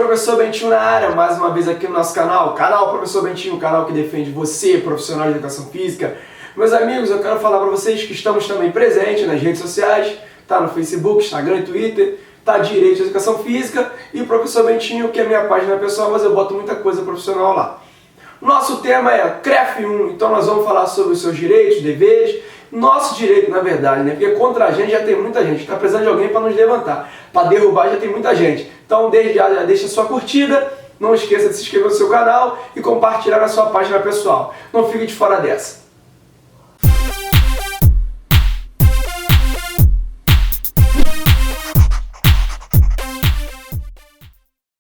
Professor Bentinho na área, mais uma vez aqui no nosso canal Professor Bentinho, o canal que defende você, profissional de educação física. Meus amigos, eu quero falar para vocês que estamos também presentes nas redes sociais, tá no Facebook, Instagram e Twitter, tá Direito de Educação Física e o Professor Bentinho, que é a minha página pessoal, mas eu boto muita coisa profissional lá. Nosso tema é CREF 1, então nós vamos falar sobre os seus direitos, deveres, nosso direito na verdade, né? Porque contra a gente já tem muita gente, está precisando de alguém para nos levantar, para derrubar já tem muita gente. Então desde já deixa sua curtida, não esqueça de se inscrever no seu canal e compartilhar na sua página pessoal. Não fique de fora dessa.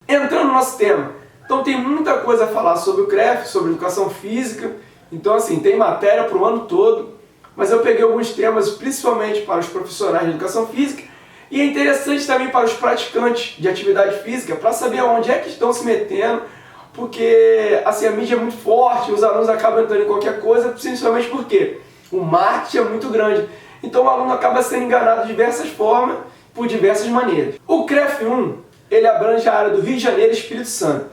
Entrando no nosso tema, então tem muita coisa a falar sobre o CREF, sobre educação física, então assim, tem matéria para o ano todo, mas eu peguei alguns temas principalmente para os profissionais de educação física e é interessante também para os praticantes de atividade física, para saber onde é que estão se metendo, porque assim, a mídia é muito forte, os alunos acabam entrando em qualquer coisa, principalmente porque o marketing é muito grande, então o aluno acaba sendo enganado de diversas formas, por diversas maneiras. O CREF 1, ele abrange a área do Rio de Janeiro e Espírito Santo.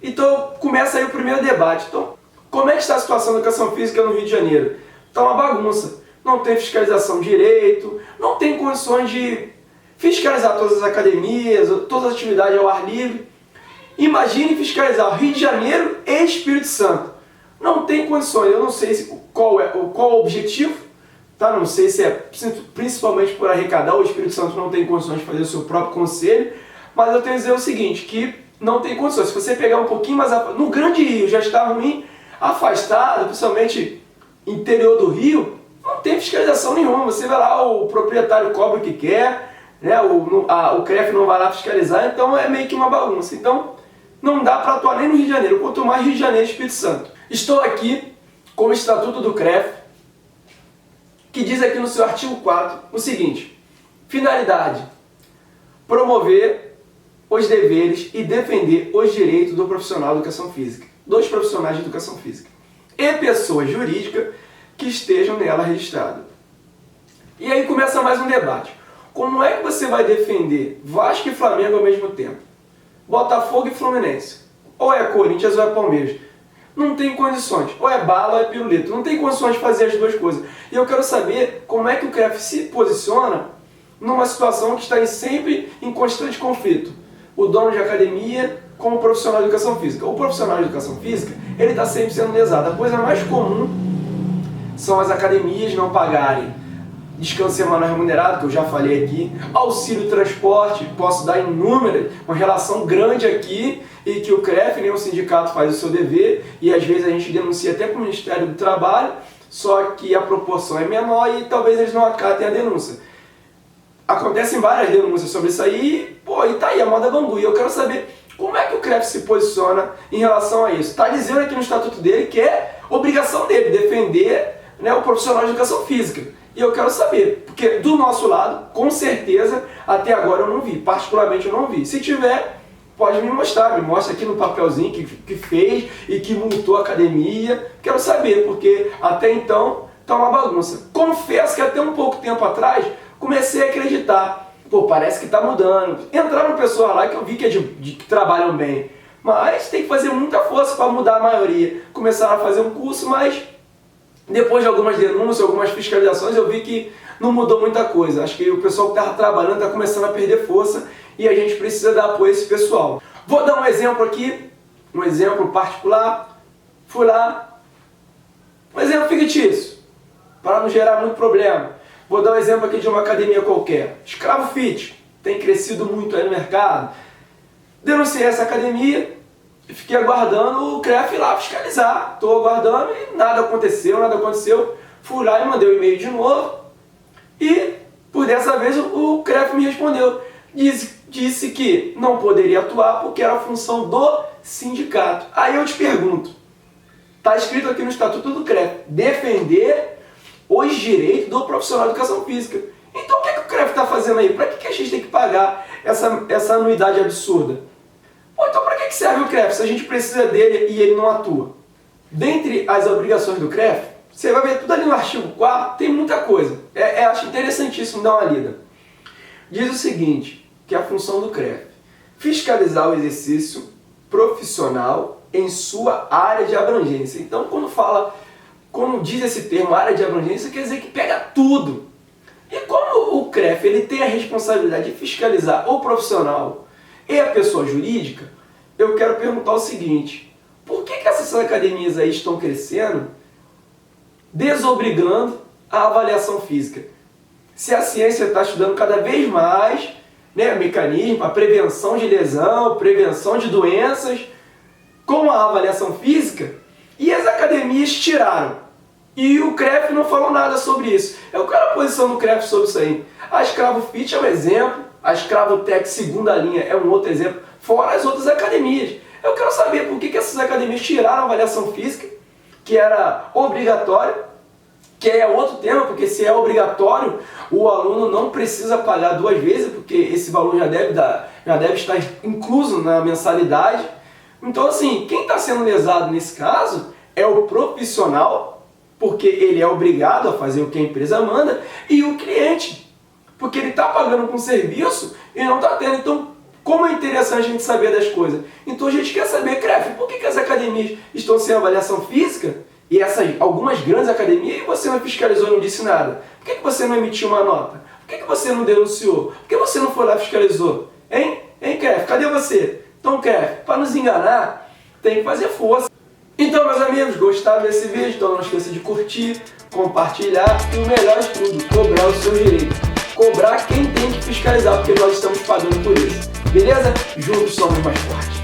Então começa aí o primeiro debate. Então, como é que está a situação da educação física no Rio de Janeiro? Está uma bagunça. Não tem fiscalização direito, não tem condições de fiscalizar todas as academias, todas as atividades ao ar livre. Imagine fiscalizar o Rio de Janeiro e Espírito Santo. Não tem condições. Eu não sei qual o objetivo, tá? Não sei se é principalmente por arrecadar. O Espírito Santo não tem condições de fazer o seu próprio conselho, mas eu tenho que dizer o seguinte, que não tem condições. Se você pegar um pouquinho mais... No Grande Rio já está ruim, afastado, principalmente interior do Rio, não tem fiscalização nenhuma. Você vai lá, o proprietário cobra o que quer, né? O CREF não vai lá fiscalizar, então é meio que uma bagunça. Então não dá para atuar nem no Rio de Janeiro, quanto mais Rio de Janeiro e Espírito Santo. Estou aqui com o Estatuto do CREF, que diz aqui no seu artigo 4 o seguinte: finalidade, promover os deveres e defender os direitos do profissional de educação física, dos profissionais de educação física e pessoa jurídica que estejam nela registradas. E aí começa mais um debate. Como é que você vai defender Vasco e Flamengo ao mesmo tempo? Botafogo e Fluminense? Ou é Corinthians ou é Palmeiras? Não tem condições. Ou é bala ou é pirulito. Não tem condições de fazer as duas coisas. E eu quero saber como é que o CREF se posiciona numa situação que está sempre em constante conflito. O dono de academia com o profissional de educação física. O profissional de educação física, ele está sempre sendo lesado. A coisa mais comum são as academias não pagarem descanso semanal remunerado, que eu já falei aqui, auxílio transporte, posso dar inúmeras, uma relação grande aqui, e que o CREF, nem o sindicato, faz o seu dever, e às vezes a gente denuncia até para o Ministério do Trabalho, só que a proporção é menor e talvez eles não acatem a denúncia. Acontecem várias denúncias sobre isso aí, e tá aí a moda bambu. E eu quero saber como é que o CREF se posiciona em relação a isso. Está dizendo aqui no estatuto dele que é obrigação dele defender, né, o profissional de educação física. E eu quero saber, porque do nosso lado, com certeza, até agora eu não vi. Particularmente eu não vi. Se tiver, pode me mostrar. Me mostra aqui no papelzinho que fez e que multou a academia. Quero saber, porque até então tá uma bagunça. Confesso que até um pouco tempo atrás comecei a acreditar, parece que está mudando. Entraram pessoas lá que eu vi que trabalham bem, mas tem que fazer muita força para mudar a maioria. Começaram a fazer um curso, mas depois de algumas denúncias, algumas fiscalizações, eu vi que não mudou muita coisa. Acho que o pessoal que estava trabalhando está começando a perder força e a gente precisa dar apoio a esse pessoal. Vou dar um exemplo aqui, um exemplo particular. Fui lá, um exemplo fictício, para não gerar muito problema. Vou dar um exemplo aqui de uma academia qualquer. Escravo Fit, tem crescido muito aí no mercado. Denunciei essa academia e fiquei aguardando o CREF ir lá fiscalizar. Estou aguardando e nada aconteceu. Fui lá e mandei o e-mail de novo e, por dessa vez, o CREF me respondeu. Disse que não poderia atuar porque era a função do sindicato. Aí eu te pergunto, está escrito aqui no Estatuto do CREF, defender os direitos do profissional de educação física. Então o que o CREF está fazendo aí? Para que a gente tem que pagar essa anuidade absurda? Então para que serve o CREF se a gente precisa dele e ele não atua? Dentre as obrigações do CREF, você vai ver tudo ali no artigo 4, tem muita coisa. Acho interessantíssimo dar uma lida. Diz o seguinte, que é a função do CREF: fiscalizar o exercício profissional em sua área de abrangência. Então, quando diz esse termo área de abrangência, quer dizer que pega tudo. E como o CREF ele tem a responsabilidade de fiscalizar o profissional e a pessoa jurídica, eu quero perguntar o seguinte: por que essas academias aí estão crescendo, desobrigando a avaliação física? Se a ciência está estudando cada vez mais, né, mecanismo, a prevenção de lesão, prevenção de doenças, com a avaliação física, e as academias tiraram. E o CREF não falou nada sobre isso. Eu quero a posição do CREF sobre isso aí. A Escravo Fit é um exemplo, a Escravo Tech segunda linha é um outro exemplo, fora as outras academias. Eu quero saber por que essas academias tiraram a avaliação física, que era obrigatória, que é outro tema, porque se é obrigatório, o aluno não precisa pagar duas vezes, porque esse valor já deve estar incluso na mensalidade. Então, assim, quem está sendo lesado nesse caso é o profissional, porque ele é obrigado a fazer o que a empresa manda, e o cliente, porque ele está pagando com serviço e não está tendo. Então, como é interessante a gente saber das coisas? Então a gente quer saber, CREF, por que as academias estão sem avaliação física? E algumas grandes academias, e você não fiscalizou e não disse nada? Por que você não emitiu uma nota? Por que você não denunciou? Por que você não foi lá e fiscalizou? Hein, CREF, cadê você? Então, CREF, para nos enganar, tem que fazer força. Então, meus amigos, gostaram desse vídeo? Então não esqueça de curtir, compartilhar e o melhor de tudo, cobrar o seu direito. Cobrar quem tem que fiscalizar, porque nós estamos pagando por isso. Beleza? Juntos somos mais fortes.